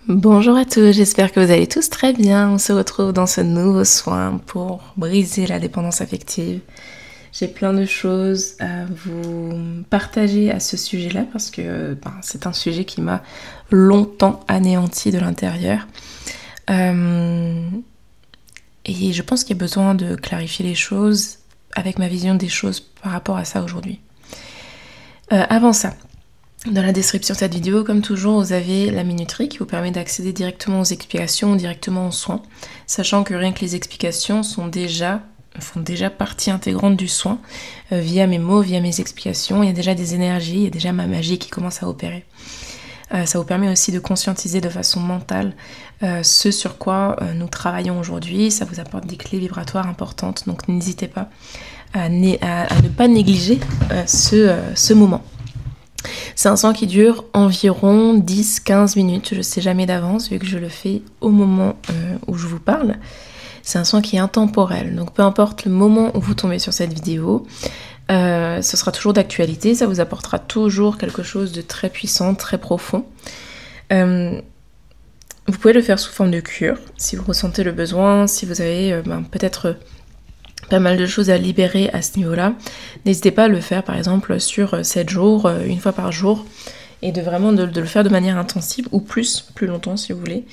Bonjour à tous, j'espère que vous allez tous très bien. On se retrouve dans ce nouveau soin pour briser la dépendance affective. J'ai plein de choses à vous partager à ce sujet-là parce que c'est un sujet qui m'a longtemps anéanti de l'intérieur. Et je pense qu'il y a besoin de clarifier les choses avec ma vision des choses par rapport à ça aujourd'hui. Avant ça, dans la description de cette vidéo, comme toujours, vous avez la minuterie qui vous permet d'accéder directement aux explications ou directement aux soins, sachant que rien que les explications font déjà partie intégrante du soin, via mes mots, via mes explications. Il y a déjà des énergies, il y a déjà ma magie qui commence à opérer. Ça vous permet aussi de conscientiser de façon mentale ce sur quoi nous travaillons aujourd'hui. Ça vous apporte des clés vibratoires importantes, donc n'hésitez pas à ne pas négliger ce moment. C'est un soin qui dure environ 10-15 minutes, je ne sais jamais d'avance vu que je le fais au moment où je vous parle. C'est un soin qui est intemporel, donc peu importe le moment où vous tombez sur cette vidéo, ce sera toujours d'actualité, ça vous apportera toujours quelque chose de très puissant, très profond. Vous pouvez le faire sous forme de cure, si vous ressentez le besoin, si vous avez peut-être pas mal de choses à libérer à ce niveau-là. N'hésitez pas à le faire par exemple sur 7 jours, une fois par jour, et de vraiment de le faire de manière intensive, ou plus longtemps si vous voulez.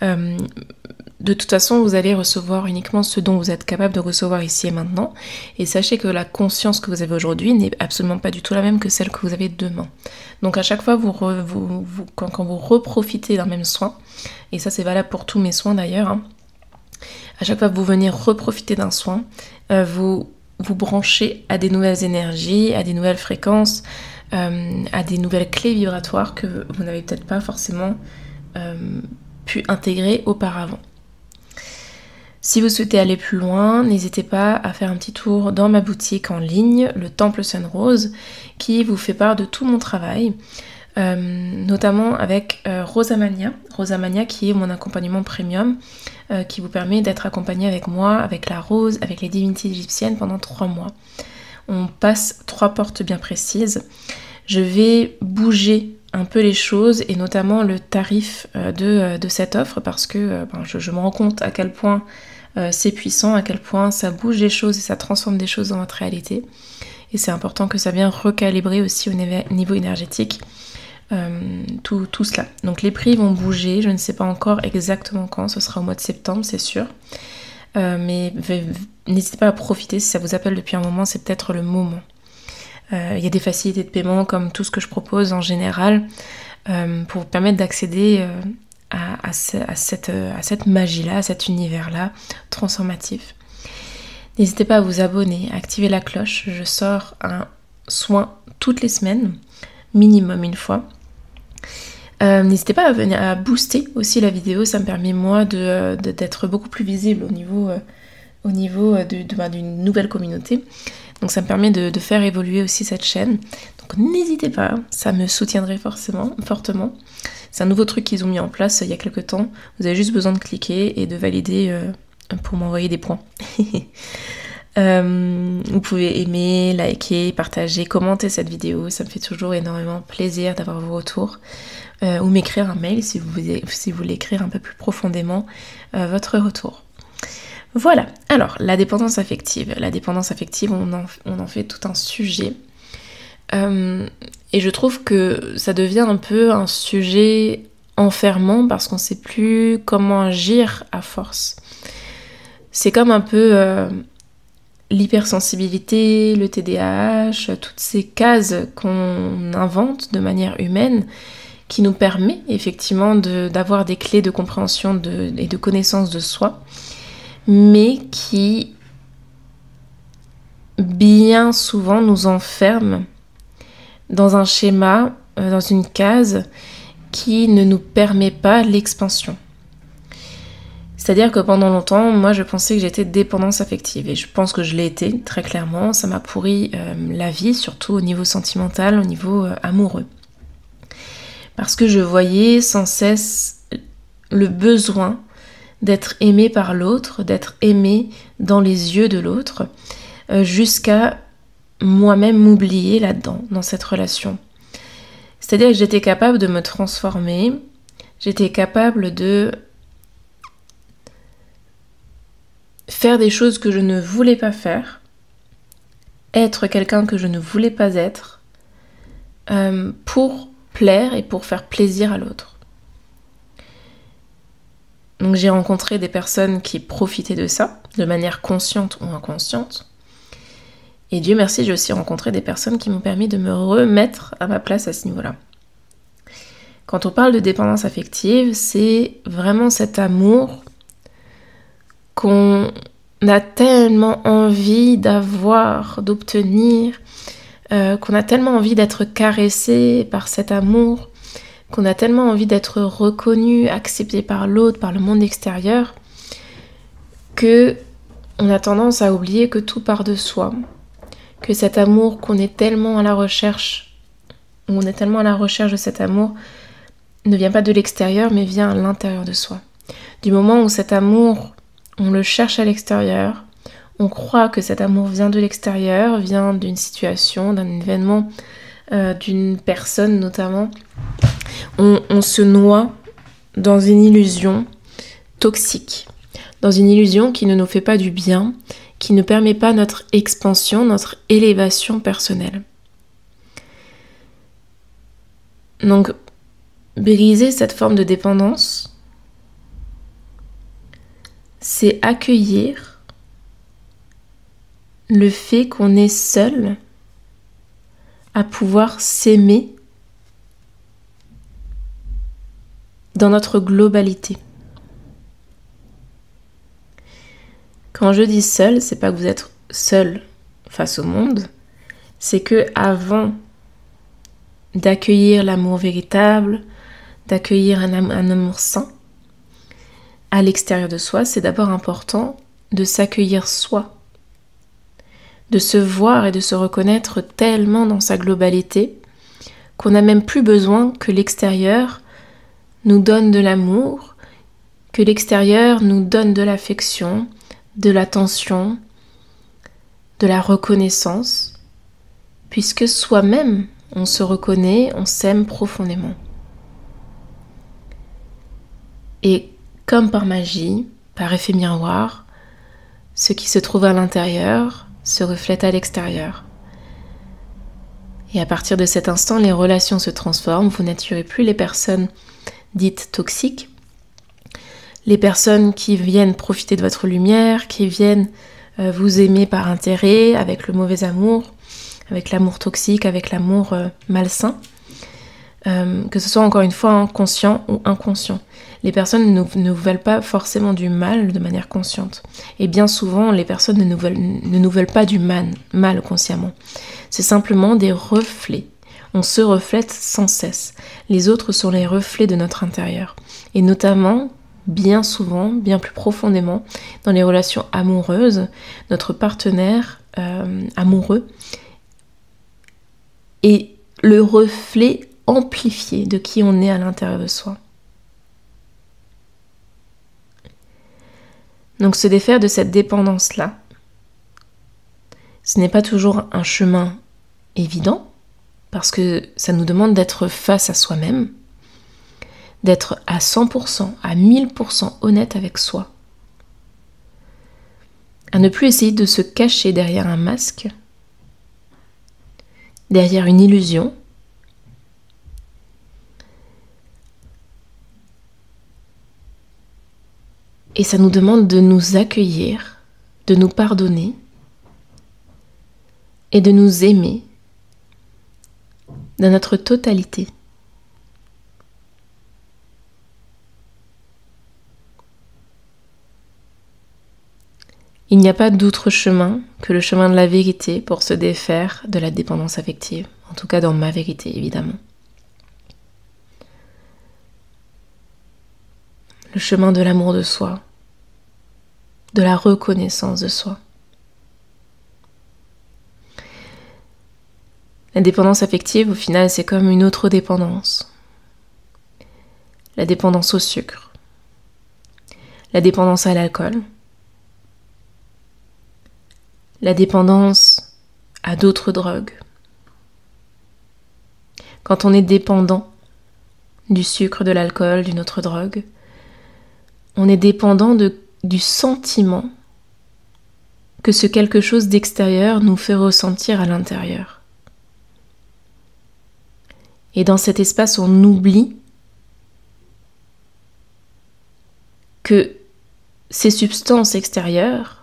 De toute façon, vous allez recevoir uniquement ce dont vous êtes capable de recevoir ici et maintenant, et sachez que la conscience que vous avez aujourd'hui n'est absolument pas du tout la même que celle que vous avez demain. Donc à chaque fois, quand vous reprofitez d'un même soin, et ça c'est valable pour tous mes soins d'ailleurs, à chaque fois que vous venez reprofiter d'un soin, vous branchez à des nouvelles énergies, à des nouvelles fréquences, à des nouvelles clés vibratoires que vous n'avez peut-être pas forcément pu intégrer auparavant. Si vous souhaitez aller plus loin, n'hésitez pas à faire un petit tour dans ma boutique en ligne, le Temple Sunrose, qui vous fait part de tout mon travail. Notamment avec Rosamania qui est mon accompagnement premium, qui vous permet d'être accompagné avec moi, avec la rose, avec les divinités égyptiennes pendant 3 mois. On passe 3 portes bien précises. Je vais bouger un peu les choses et notamment le tarif de cette offre parce que je me rends compte à quel point c'est puissant, à quel point ça bouge les choses et ça transforme des choses dans votre réalité. Et c'est important que ça vienne recalibrer aussi au niveau énergétique. Tout cela. Donc les prix vont bouger, je ne sais pas encore exactement quand, ce sera au mois de septembre c'est sûr. Mais n'hésitez pas à profiter, si ça vous appelle depuis un moment, c'est peut-être le moment. Il y a des facilités de paiement comme tout ce que je propose en général pour vous permettre d'accéder à cette magie-là, à cet univers-là transformatif. N'hésitez pas à vous abonner, à activer la cloche, je sors un soin toutes les semaines, minimum une fois. N'hésitez pas à booster aussi la vidéo, ça me permet moi d'être beaucoup plus visible au niveau d'une nouvelle communauté. Donc ça me permet de faire évoluer aussi cette chaîne. Donc n'hésitez pas, ça me soutiendrait fortement. C'est un nouveau truc qu'ils ont mis en place il y a quelques temps. Vous avez juste besoin de cliquer et de valider pour m'envoyer des points. Vous pouvez aimer, liker, partager, commenter cette vidéo, ça me fait toujours énormément plaisir d'avoir vos retours, ou m'écrire un mail si vous voulez écrire un peu plus profondément votre retour. Voilà, alors la dépendance affective, on en fait tout un sujet, et je trouve que ça devient un peu un sujet enfermant parce qu'on ne sait plus comment agir à force. C'est comme un peu l'hypersensibilité, le TDAH, toutes ces cases qu'on invente de manière humaine qui nous permet effectivement d'avoir des clés de compréhension et de connaissance de soi, mais qui bien souvent nous enferment dans un schéma, dans une case qui ne nous permet pas l'expansion. C'est-à-dire que pendant longtemps, moi je pensais que j'étais dépendance affective et je pense que je l'ai été, très clairement. Ça m'a pourri la vie, surtout au niveau sentimental, au niveau amoureux. Parce que je voyais sans cesse le besoin d'être aimée par l'autre, d'être aimée dans les yeux de l'autre, jusqu'à moi-même m'oublier là-dedans, dans cette relation. C'est-à-dire que j'étais capable de me transformer, J'étais capable de faire des choses que je ne voulais pas faire, être quelqu'un que je ne voulais pas être, pour plaire et pour faire plaisir à l'autre. Donc j'ai rencontré des personnes qui profitaient de ça, de manière consciente ou inconsciente. Et Dieu merci, j'ai aussi rencontré des personnes qui m'ont permis de me remettre à ma place à ce niveau-là. Quand on parle de dépendance affective, c'est vraiment cet amour qu'on a tellement envie d'avoir, d'obtenir, qu'on a tellement envie d'être caressé par cet amour, qu'on a tellement envie d'être reconnu, accepté par l'autre, par le monde extérieur, que on a tendance à oublier que tout part de soi, que cet amour qu'on est tellement à la recherche, on est tellement à la recherche de cet amour, ne vient pas de l'extérieur, mais vient à l'intérieur de soi. Du moment où cet amour, on le cherche à l'extérieur, on croit que cet amour vient de l'extérieur, vient d'une situation, d'un événement, d'une personne notamment, on se noie dans une illusion toxique, dans une illusion qui ne nous fait pas du bien, qui ne permet pas notre expansion, notre élévation personnelle. Donc, briser cette forme de dépendance, c'est accueillir le fait qu'on est seul à pouvoir s'aimer dans notre globalité. Quand je dis seul, c'est pas que vous êtes seul face au monde, c'est que avant d'accueillir l'amour véritable, d'accueillir un amour sain, à l'extérieur de soi, c'est d'abord important de s'accueillir soi, de se voir et de se reconnaître tellement dans sa globalité qu'on n'a même plus besoin que l'extérieur nous donne de l'amour, que l'extérieur nous donne de l'affection, de l'attention, de la reconnaissance, puisque soi-même, on se reconnaît, on s'aime profondément. Et comme par magie, par effet miroir, ce qui se trouve à l'intérieur se reflète à l'extérieur. Et à partir de cet instant, les relations se transforment, vous n'attirez plus les personnes dites toxiques, les personnes qui viennent profiter de votre lumière, qui viennent vous aimer par intérêt, avec le mauvais amour, avec l'amour toxique, avec l'amour malsain, que ce soit encore une fois conscient ou inconscient. Les personnes ne vous veulent pas forcément du mal de manière consciente. Et bien souvent, les personnes ne nous veulent pas du mal consciemment. C'est simplement des reflets. On se reflète sans cesse. Les autres sont les reflets de notre intérieur. Et notamment, bien souvent, bien plus profondément, dans les relations amoureuses, notre partenaire amoureux est le reflet amplifié de qui on est à l'intérieur de soi. Donc se défaire de cette dépendance-là, ce n'est pas toujours un chemin évident, parce que ça nous demande d'être face à soi-même, d'être à 100%, à 1000% honnête avec soi, à ne plus essayer de se cacher derrière un masque, derrière une illusion, et ça nous demande de nous accueillir, de nous pardonner et de nous aimer dans notre totalité. Il n'y a pas d'autre chemin que le chemin de la vérité pour se défaire de la dépendance affective, en tout cas dans ma vérité évidemment. Le chemin de l'amour de soi, de la reconnaissance de soi. La dépendance affective, au final, c'est comme une autre dépendance. La dépendance au sucre, la dépendance à l'alcool, la dépendance à d'autres drogues. Quand on est dépendant du sucre, de l'alcool, d'une autre drogue. On est dépendant du sentiment que ce quelque chose d'extérieur nous fait ressentir à l'intérieur. Et dans cet espace, on oublie que ces substances extérieures,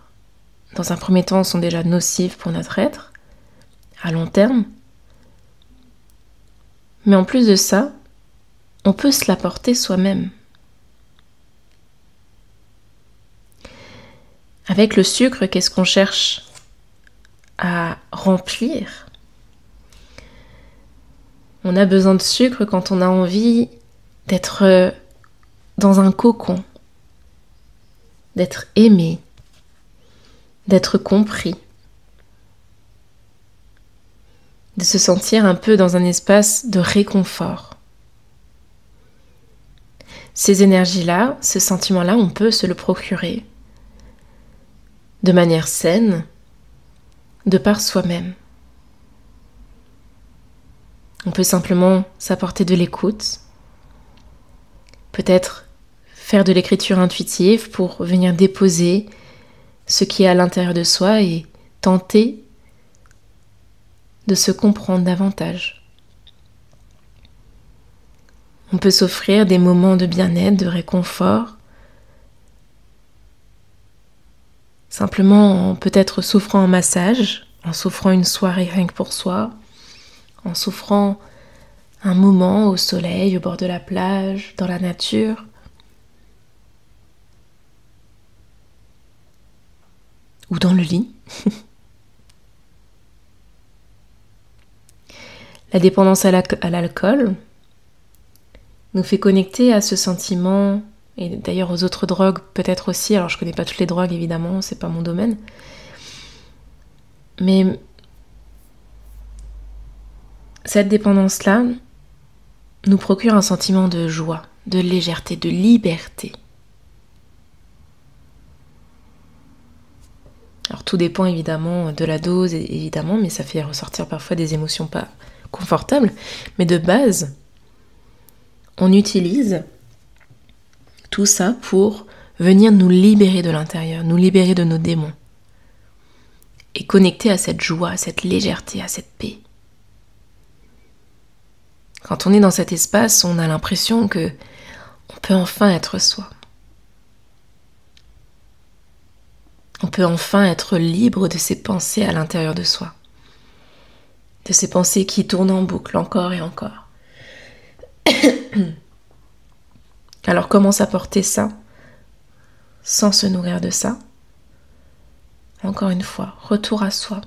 dans un premier temps, sont déjà nocives pour notre être, à long terme. Mais en plus de ça, on peut se l'apporter soi-même. Avec le sucre, qu'est-ce qu'on cherche à remplir? On a besoin de sucre quand on a envie d'être dans un cocon, d'être aimé, d'être compris, de se sentir un peu dans un espace de réconfort. Ces énergies-là, ce sentiment-là, on peut se le procurer de manière saine, de par soi-même. On peut simplement s'apporter de l'écoute, peut-être faire de l'écriture intuitive pour venir déposer ce qui est à l'intérieur de soi et tenter de se comprendre davantage. On peut s'offrir des moments de bien-être, de réconfort, simplement en peut-être s'offrant un massage, en s'offrant une soirée rien que pour soi, en s'offrant un moment au soleil, au bord de la plage, dans la nature. Ou dans le lit. La dépendance à l'alcool nous fait connecter à ce sentiment, et d'ailleurs aux autres drogues peut-être aussi, alors je connais pas toutes les drogues évidemment, c'est pas mon domaine, mais cette dépendance-là nous procure un sentiment de joie, de légèreté, de liberté. Alors tout dépend évidemment de la dose, évidemment, mais ça fait ressortir parfois des émotions pas confortables. Mais de base, on utilise tout ça pour venir nous libérer de l'intérieur, nous libérer de nos démons. Et connecter à cette joie, à cette légèreté, à cette paix. Quand on est dans cet espace, on a l'impression que on peut enfin être soi. On peut enfin être libre de ses pensées à l'intérieur de soi. De ces pensées qui tournent en boucle encore et encore. Alors comment s'apporter ça sans se nourrir de ça? Encore une fois, retour à soi.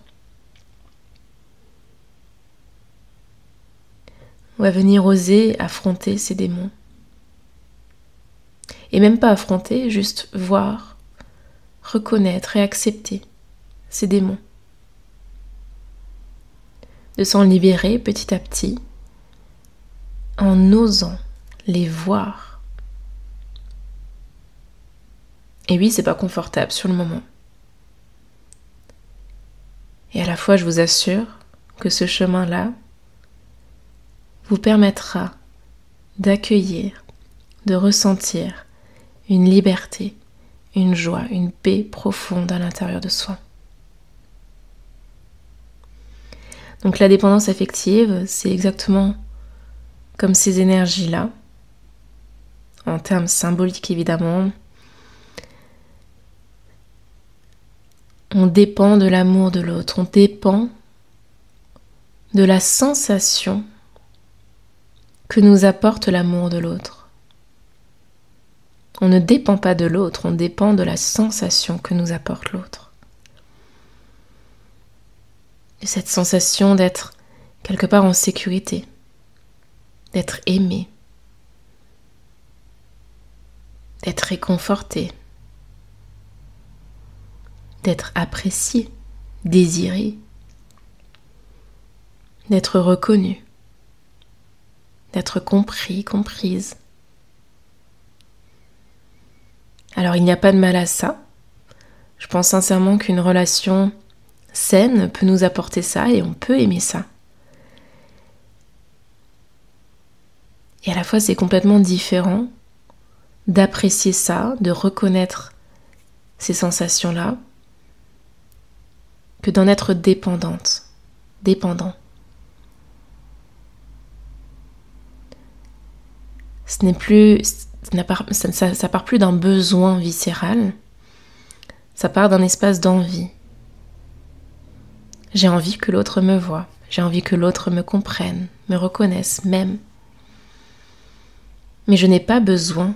On va venir oser affronter ces démons. Et même pas affronter, juste voir, reconnaître et accepter ces démons. De s'en libérer petit à petit en osant les voir. Et oui, c'est pas confortable sur le moment. Et à la fois, je vous assure que ce chemin-là vous permettra d'accueillir, de ressentir une liberté, une joie, une paix profonde à l'intérieur de soi. Donc la dépendance affective, c'est exactement comme ces énergies-là, en termes symboliques évidemment. On dépend de l'amour de l'autre, on dépend de la sensation que nous apporte l'amour de l'autre. On ne dépend pas de l'autre, on dépend de la sensation que nous apporte l'autre. Et cette sensation d'être quelque part en sécurité, d'être aimé, d'être réconforté, d'être apprécié, désiré, d'être reconnu, d'être compris, comprise. Alors il n'y a pas de mal à ça. Je pense sincèrement qu'une relation saine peut nous apporter ça et on peut aimer ça. Et à la fois, c'est complètement différent d'apprécier ça, de reconnaître ces sensations-là, que d'en être dépendante, dépendant. Ce n'est plus, ça part plus d'un besoin viscéral, ça part d'un espace d'envie. J'ai envie que l'autre me voie, j'ai envie que l'autre me comprenne, me reconnaisse, m'aime. Mais je n'ai pas besoin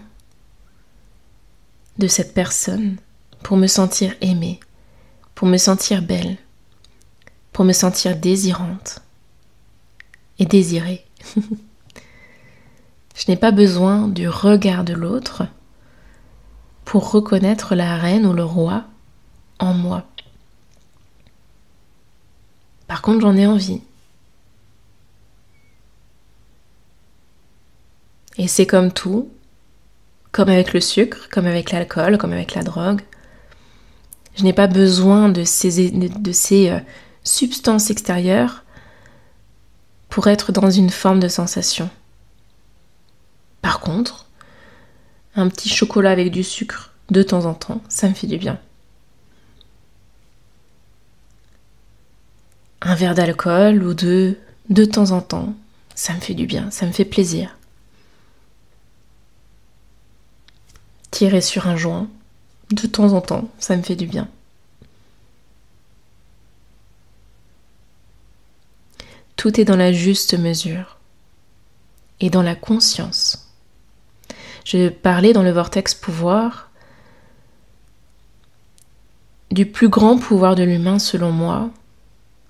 de cette personne pour me sentir aimée, pour me sentir belle, pour me sentir désirante et désirée. Je n'ai pas besoin du regard de l'autre pour reconnaître la reine ou le roi en moi. Par contre, j'en ai envie. Et c'est comme tout, comme avec le sucre, comme avec l'alcool, comme avec la drogue. Je n'ai pas besoin de ces substances extérieures pour être dans une forme de sensation. Par contre, un petit chocolat avec du sucre de temps en temps, ça me fait du bien. Un verre d'alcool ou deux de temps en temps, ça me fait du bien, ça me fait plaisir. Tirer sur un joint, de temps en temps, ça me fait du bien. Tout est dans la juste mesure et dans la conscience. Je parlais dans le vortex pouvoir du plus grand pouvoir de l'humain selon moi,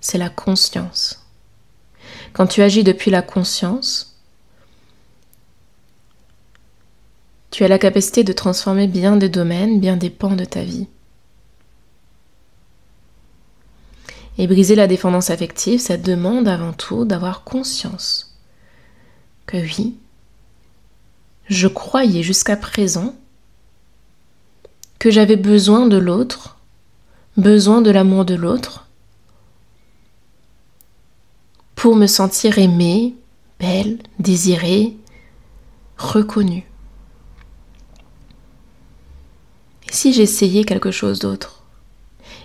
c'est la conscience. Quand tu agis depuis la conscience, tu as la capacité de transformer bien des domaines, bien des pans de ta vie. Et briser la dépendance affective, ça demande avant tout d'avoir conscience que oui, je croyais jusqu'à présent que j'avais besoin de l'autre, besoin de l'amour de l'autre, pour me sentir aimée, belle, désirée, reconnue. Et si j'essayais quelque chose d'autre?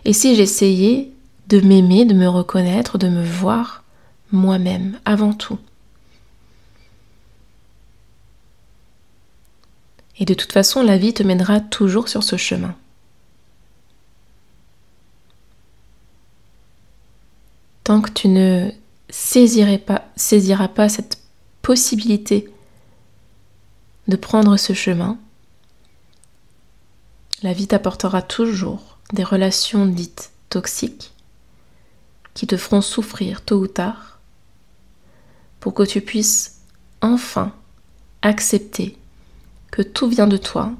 Et si j'essayais de m'aimer, de me reconnaître, de me voir moi-même avant tout? Et de toute façon, la vie te mènera toujours sur ce chemin. Tant que tu ne saisiras pas cette possibilité de prendre ce chemin, la vie t'apportera toujours des relations dites toxiques qui te feront souffrir tôt ou tard pour que tu puisses enfin accepter que tout vient de toi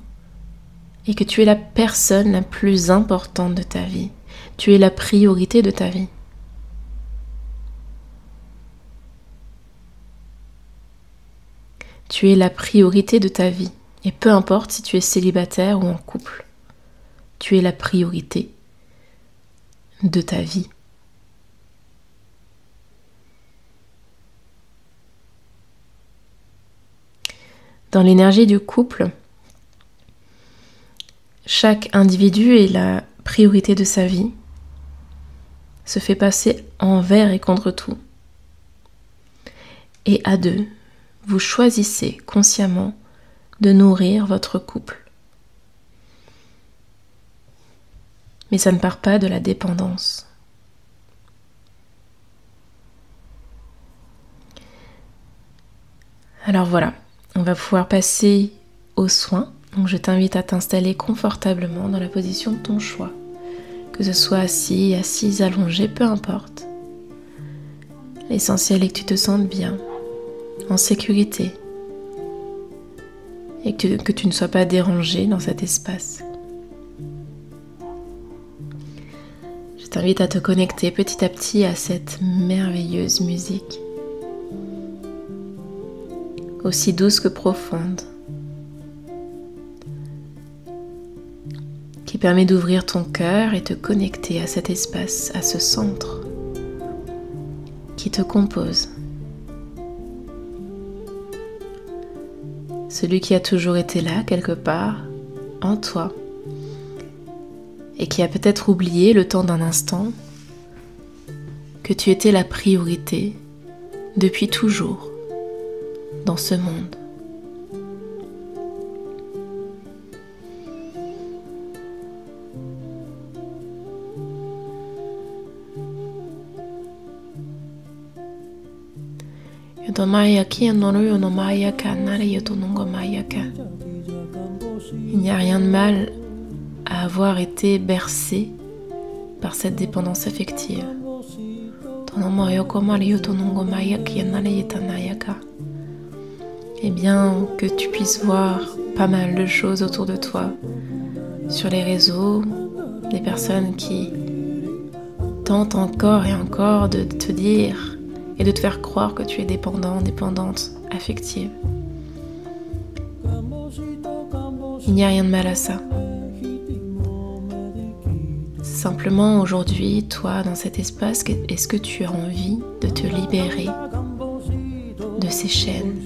et que tu es la personne la plus importante de ta vie. Tu es la priorité de ta vie. Tu es la priorité de ta vie. Et peu importe si tu es célibataire ou en couple, tu es la priorité de ta vie. Dans l'énergie du couple, chaque individu est la priorité de sa vie, se fait passer envers et contre tout. Et à deux, vous choisissez consciemment de nourrir votre couple. Mais ça ne part pas de la dépendance. Alors voilà, on va pouvoir passer aux soins. Donc je t'invite à t'installer confortablement dans la position de ton choix. Que ce soit assis, assise, allongé, peu importe. L'essentiel est que tu te sentes bien, en sécurité. Et que tu ne sois pas dérangé dans cet espace. Je t'invite à te connecter petit à petit à cette merveilleuse musique. Aussi douce que profonde, qui permet d'ouvrir ton cœur et te connecter à cet espace, à ce centre qui te compose. celui qui a toujours été là quelque part en toi et qui a peut-être oublié le temps d'un instant que tu étais la priorité depuis toujours dans ce monde. Il n'y a rien de mal à avoir été bercé par cette dépendance affective. Eh bien, que tu puisses voir pas mal de choses autour de toi, sur les réseaux, des personnes qui tentent encore et encore de te dire et de te faire croire que tu es dépendant, dépendante, affective. Il n'y a rien de mal à ça. Simplement aujourd'hui, toi, dans cet espace, est-ce que tu as envie de te libérer de ces chaînes?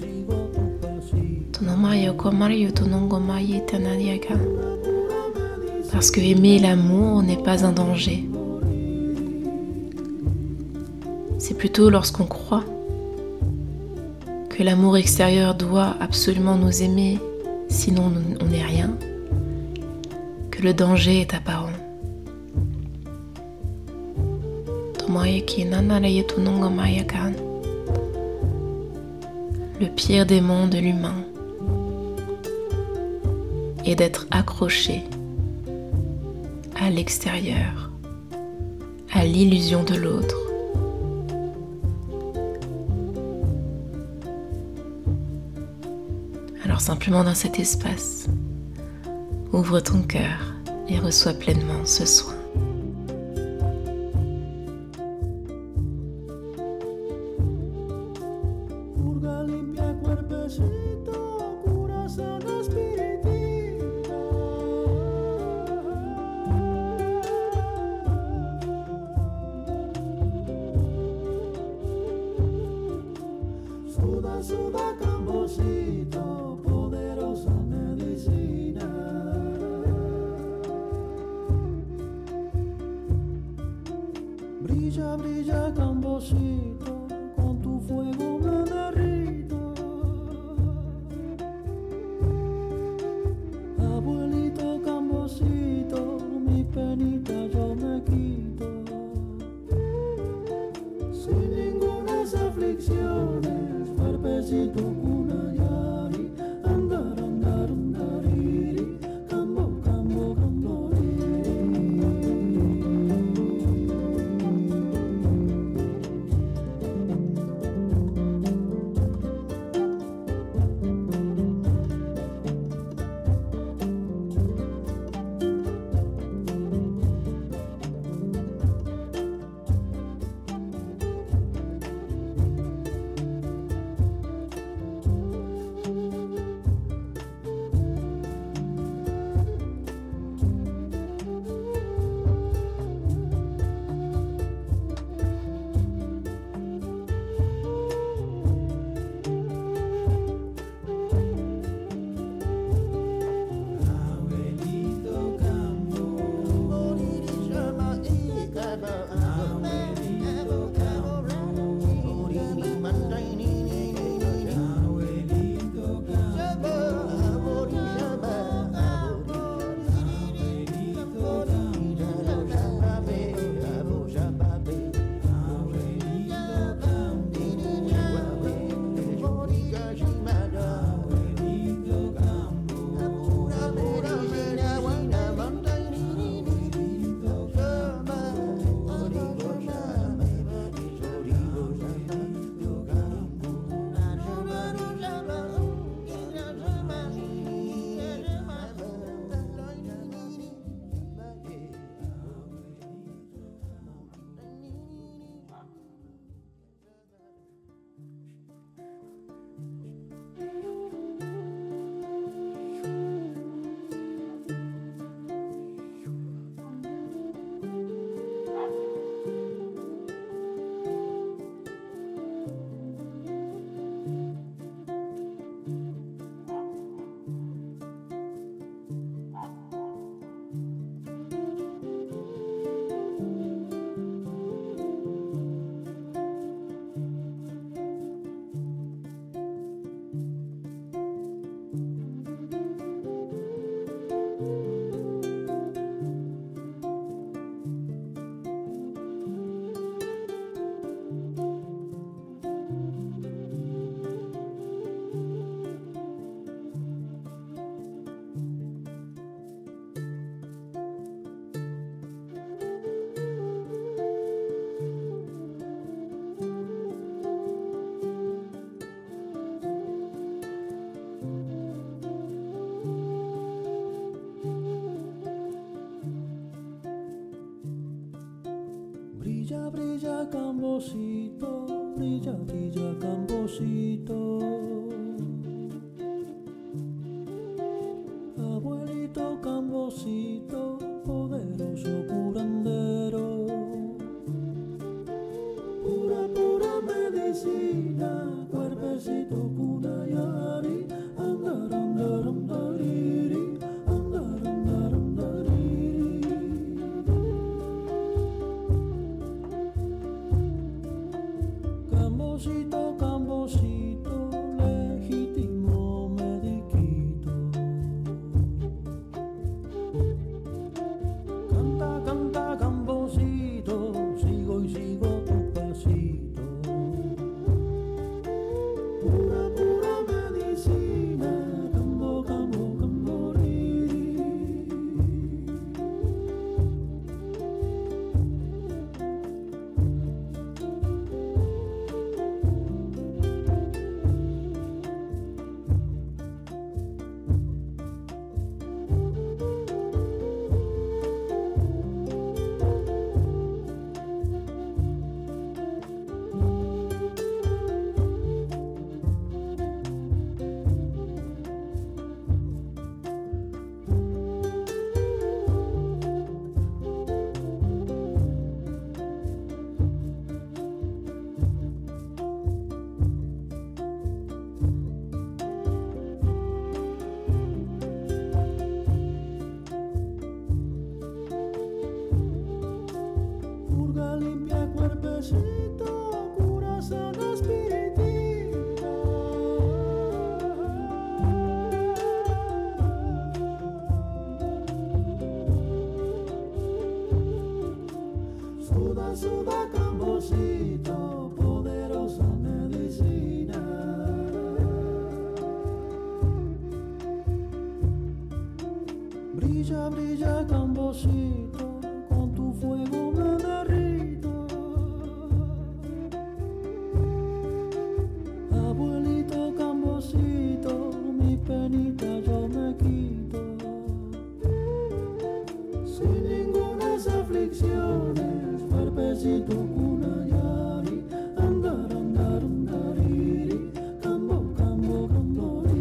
Parce que aimer l'amour n'est pas un danger. C'est plutôt lorsqu'on croit que l'amour extérieur doit absolument nous aimer, sinon on n'est rien, que le danger est apparent. Le pire démon de l'humain est d'être accroché à l'extérieur, à l'illusion de l'autre. Alors simplement dans cet espace, ouvre ton cœur et reçois pleinement ce soin. Suda Cambosito, poderosa medicina. Brilla, brilla Cambosito, con tu fuego me derrito. Abuelito Cambosito, mi penita yo me quito. Sin ningunas aflicciones, cuerpecito kunayari, andar, andar, andariri, cambo, cambo, camboriri. Cambosito, brilla, brilla, Cambosito. Abuelito Cambosito, poderoso curandero. Pura, pura medicina, cuerpecito cunayari. Andar, andar, andariri, andar, andar, andariri. Cambosito, Cambosito, legítimo mediquito. Canta, canta, Cambosito, sigo y sigo tu pasito. Pura, pura medicina, cambo, cambo, camboriri. Purga, limpia, cuerpecito, cura, sana, espiritito. Suda, suda, Cambosito, poderosa medicina. Brilla, brilla, Cambosito, con tu fuego me derrito. Abuelito Cambosito, mi penita yo me quito. Sin ningunas aflicciones, cuerpecito cunayari. Andar, andar, andariri, cambo, cambo, camboriri.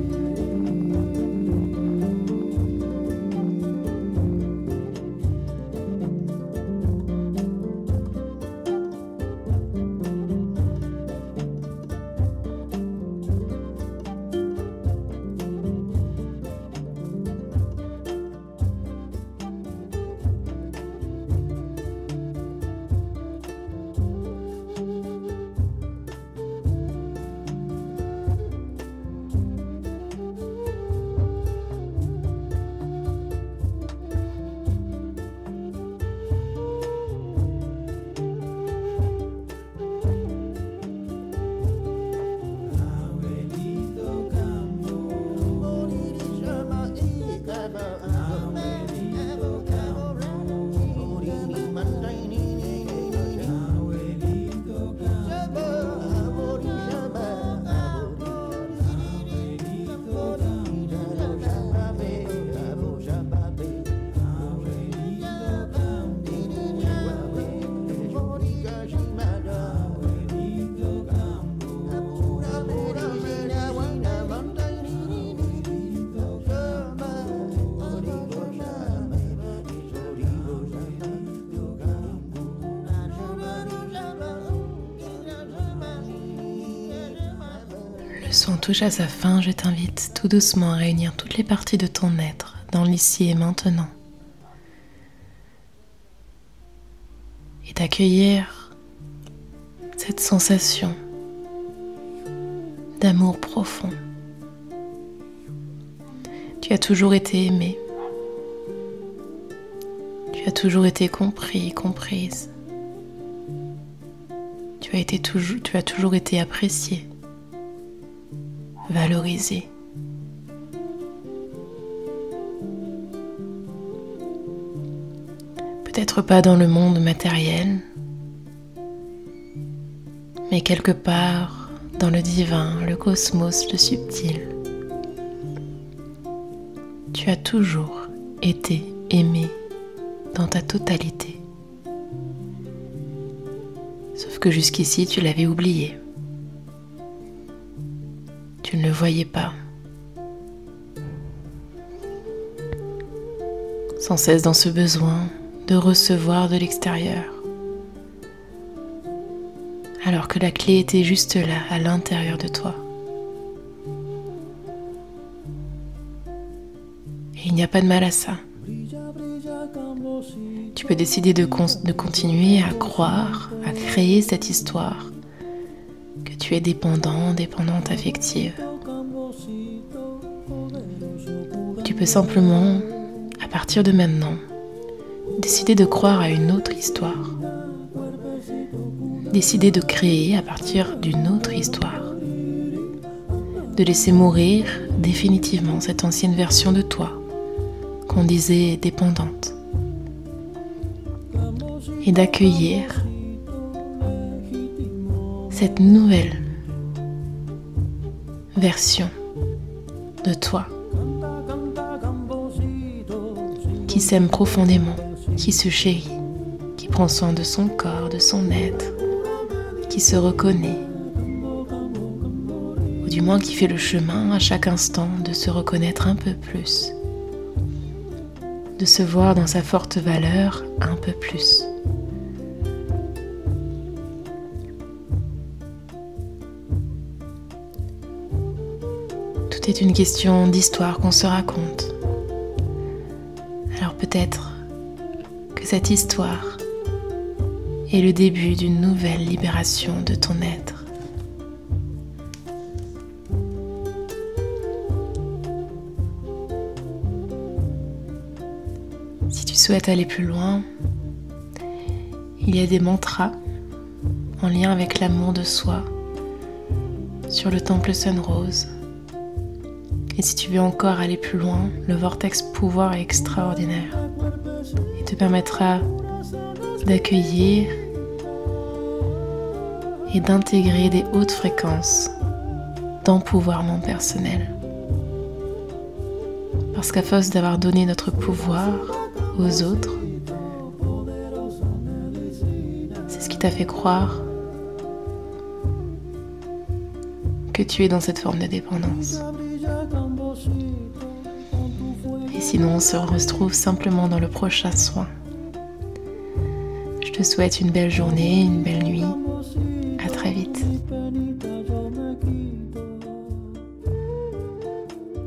Le son touche à sa fin, je t'invite tout doucement à réunir toutes les parties de ton être dans l'ici et maintenant. Et d'accueillir cette sensation d'amour profond. Tu as toujours été aimé. Tu as toujours été compris, comprise. Tu as toujours été apprécié, valorisé. Peut-être pas dans le monde matériel, mais quelque part dans le divin, le cosmos, le subtil. Tu as toujours été aimé dans ta totalité. Sauf que jusqu'ici, tu l'avais oublié. Tu ne le voyais pas. Sans cesse dans ce besoin de recevoir de l'extérieur. Alors que la clé était juste là, à l'intérieur de toi. Et il n'y a pas de mal à ça. Tu peux décider de continuer à croire, à créer cette histoire, que tu es dépendant, dépendante affective. Tu peux simplement, à partir de maintenant, décider de croire à une autre histoire. Décider de créer à partir d'une autre histoire. De laisser mourir définitivement cette ancienne version de toi qu'on disait dépendante. Et d'accueillir cette nouvelle version de toi qui s'aime profondément, qui se chérit, qui prend soin de son corps, de son être, qui se reconnaît, ou du moins qui fait le chemin à chaque instant de se reconnaître un peu plus, de se voir dans sa forte valeur un peu plus. Tout est une question d'histoire qu'on se raconte. Alors peut-être que cette histoire est le début d'une nouvelle libération de ton être. Si tu souhaites aller plus loin, il y a des mantras en lien avec l'amour de soi sur le temple Sun Rose. Et si tu veux encore aller plus loin, le vortex pouvoir est extraordinaire et te permettra d'accueillir et d'intégrer des hautes fréquences d'empouvoirment personnel. Parce qu'à force d'avoir donné notre pouvoir aux autres, c'est ce qui t'a fait croire que tu es dans cette forme de dépendance. Et sinon, on se retrouve simplement dans le prochain soin. Je te souhaite une belle journée, une belle nuit. À très vite.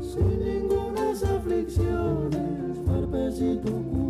Sin ninguna aflicciones, cuerpecito